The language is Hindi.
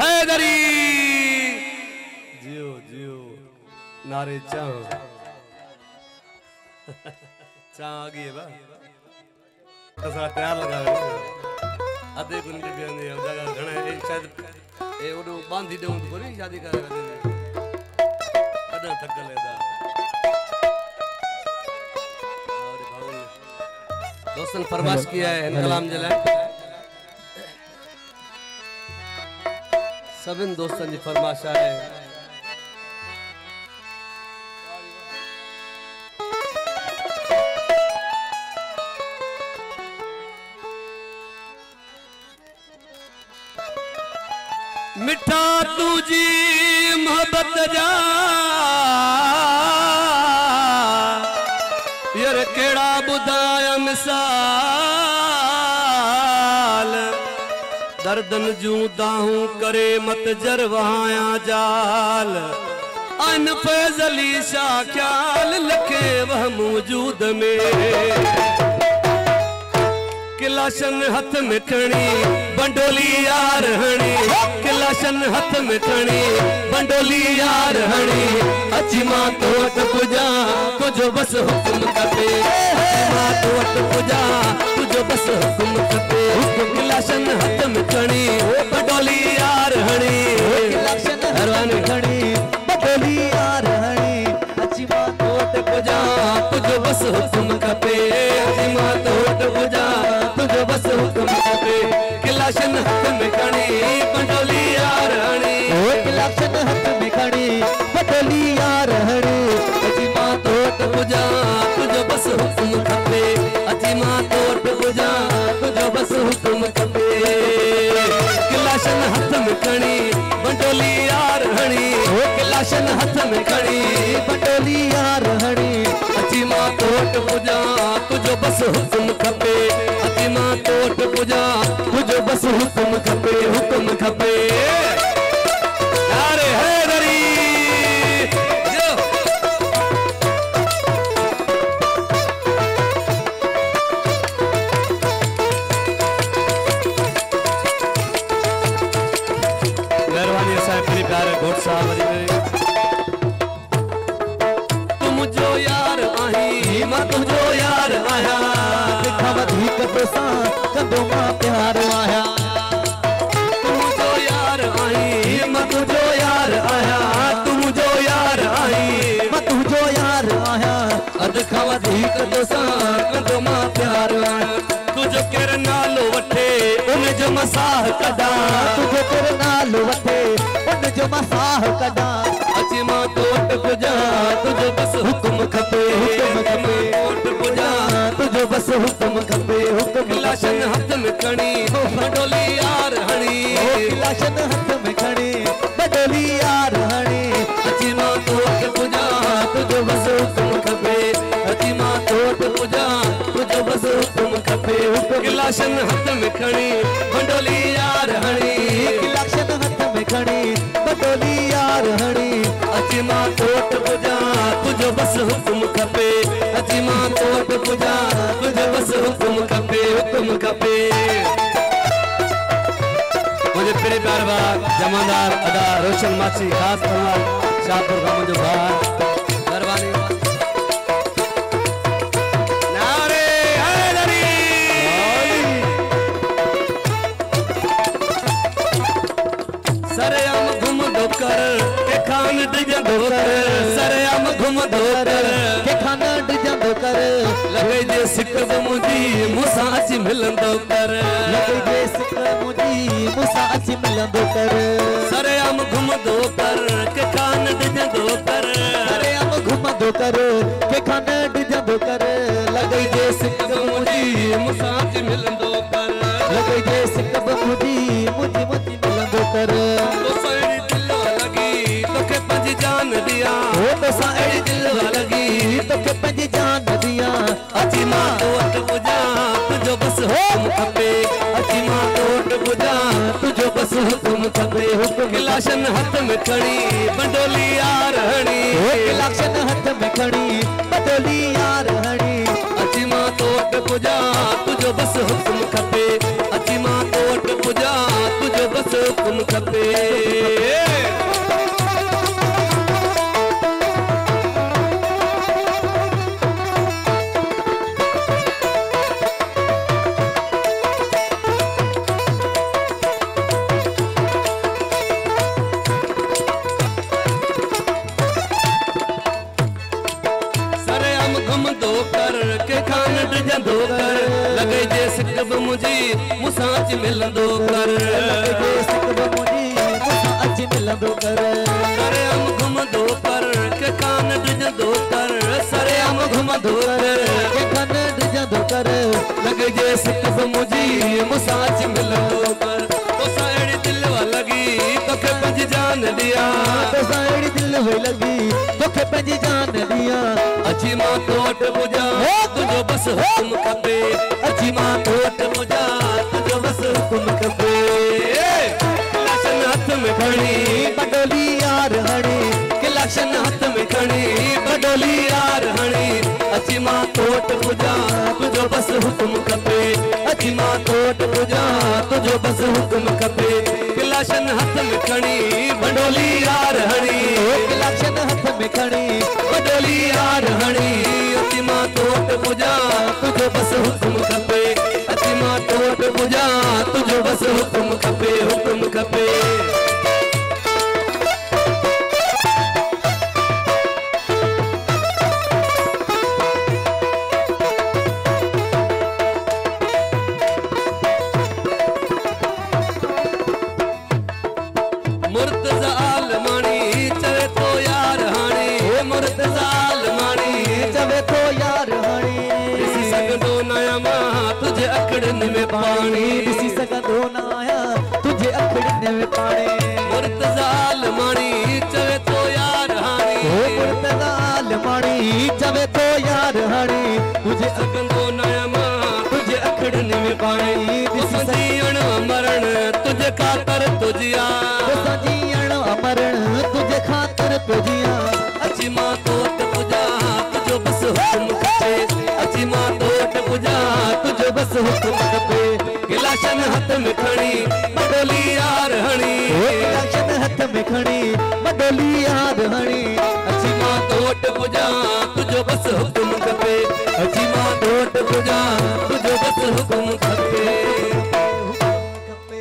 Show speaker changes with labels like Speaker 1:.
Speaker 1: हैदरी जियो जियो नारे चा चा आ गई है बा तसा तैयार लगा आधे गुन के बयान दे जगह घणे ए शायद ए ओडो बांधी देऊं तो कोई शादी करेगा अदा थक लेदा और भाऊ दोस्तन फरमाइश किया है कलाम जला सबिन दोस्तन जी फरमाइश है मिठा तुझी मोहब्बत जा यार केड़ा बुधाया मिसाल दर्दन जू दाहू करे मत जरवाया जाल अन फैजली शाह ख्याल लखे वह मौजूद में किलाशन हथ में खणी बंडोली यार हणी किलाशन हथ में खणी बंडोली यार हणी अची मां तो वट पुजा तुझो बस हुक्म कपे मां तो वट पुजा तुझो बस हुक्म कपे किलाशन हथ में खणी बंडोली यार हणी किलाशन हरवान खणी बंडोली यार हणी अची मां तो वट पुजा तुझो बस हुक्म कपे अची मां तो वट पुजा तुझो बस हुक्म कपे किलाशन हथ में खणी बंडोली यार हणी किलाशन हथ में खणी बंडोली यार हणी अची मां तो वट पुजा तुझो बस हुक्म कपे अची मां तो वट पुजा तुझो बस हुक्म कपे किलाशन हथ में खणी बंडोली यार हणी किलाशन हथ में खणी बंडोली यार हणी अची मां तो वट पुजा तुझो बस हुक्म खपे अची मां तो वट पुजा तुझो बस हुक्म खपे हुक्म खपे अरे हैदरी मेहरबानी साहब मेरे प्यारे घोट साहब तुम जो यार आही मां तुझो यार आया दिखा वधीक तोसां कंदो मां प्यार आया तुम जो यार आई मां तुझो यार आया तुम जो यार आई मां तुझो यार आया अद खा वधीक तोसां कंदो मां प्यार आया तुझो केर नालो वठे उन जो मसाह कदा तुझो केर नालो वठे उन जो मसाह कदा अची मां तो वट पुजा तुझो बस हुक्म खपे हुक्म खपे वट पुजा तुझो बस हुक्म खपे हुक्म किलाशन हथ में खणी बंडोली यार हणी किलाशन हथ में खणी बंडोली यार हणी अची मां तो वट पुजा तुझो बस हुक्म खपे अची मां तो वट पुजा तुझो बस हुक्म खपे किलाशन हथ में खणी बंडोली यार हणी किलाशन हथ में खणी बंडोली यार हणी अची मां तो वट पुजा तुझो बस हुक्म खपे अची मां तो वट पुजा तुझो बस हुक्म खपे हुक्म खपे मुझे प्यारे प्यार बाग जमादार अदा रोशन माची खास फरमान शाहपुर का मुझे भाई मेहरबानी नारे हैदरी सरेआम घुम धोकर के खान डिजंदो कर सरेआम घुम धोकर के खान डिजंदो कर लगे जे सिक मुजी मुसा अची मिलंदो कर लगे जे सिक मुजी मुसा अची मिलंदो कर सरेआम घुम धोकर के खान डिजंदो कर सरेआम घुम धोकर के खान डिजंदो कर लगे जे सिक मुजी मुसा अची मिलंदो कर लगे जे सिक मुजी मुजी मुजी मिलंदो कर तो साड़ी दिल लगी तो के पंज जान दिया हो तो साड़ी दिल लगी तो के पंज जान दिया अची मां तो वट पुजा तुझो बस हुक्म खपे अची मां तो वट पुजा तुझो बस हुक्म खपे हुक्म किलाशन हथ में खणी बंडोली यार हणी किलाशन हथ में खणी बंडोली यार हणी अची मां तो वट तोट पुजा तुझो बस हुक्म खपे अची मां तोट पुजा तुझो बस हुक्म खपे जंदो कर लगे जे सिकब मुझी मुसाच मिलंदो कर लगे जे सिकब मुझी मुसाच मिलंदो कर सरे हम घुमंदो कर के कान डिजंदो कर सरे हम घुमंदो कर के कान डिजंदो कर लगे जे सिकब मुझी मुसाच मिलंदो कर तो साड़ी दिल वा लगी तोखे पंज जान दिया तो साड़ी दिल वे लगी तोखे पंज जान दिया अची मां तोट पुजा तुझो बस हुक्म खपे अची मां तोट पुजा तुझो बस हुक्म खपे किलाशन हाथ में खणी बडोली यार हणी किलाशन हाथ में खणी बडोली यार हणी अची मां तोट पुजा तुझो बस हुक्म खपे अची मां तोट पुजा तुझो बस हुक्म खपे किलाशन हाथ में खणी बडोली यार हणी किलाशन हाथ में खणी बडोली यार हणी अची मां तोट पुजा तुझो बस हुक्म खपे अची मां तोट पुजा तुझो बस हुक्म खपे हुक्म खपे तुझे अखड़ने में पानी दिसी सकदो ना आया तुझे अखड़ने में पानी मुर्तजाल मानी चवे तो यार हानी ओ मुर्तजाल मानी चवे तो यार हानी तुझे सकदो ना आया तुझे अखड़ने में पानी दिसी जीवन मरण तुझे खातर तुझिया जीवन मरण तुझे खातर तुझिया अची मां तोट पुजा तुझो बस हुक्म खपे अची मां तोट पुजा तुझो बस हुक्म खपे गिलाशन हाथ में खणी बडोली यार हणी गिलाशन हाथ में खणी बडोली यार हणी अची मां तोट पुजा तुझो बस हुक्म खपे अची मां तोट पुजा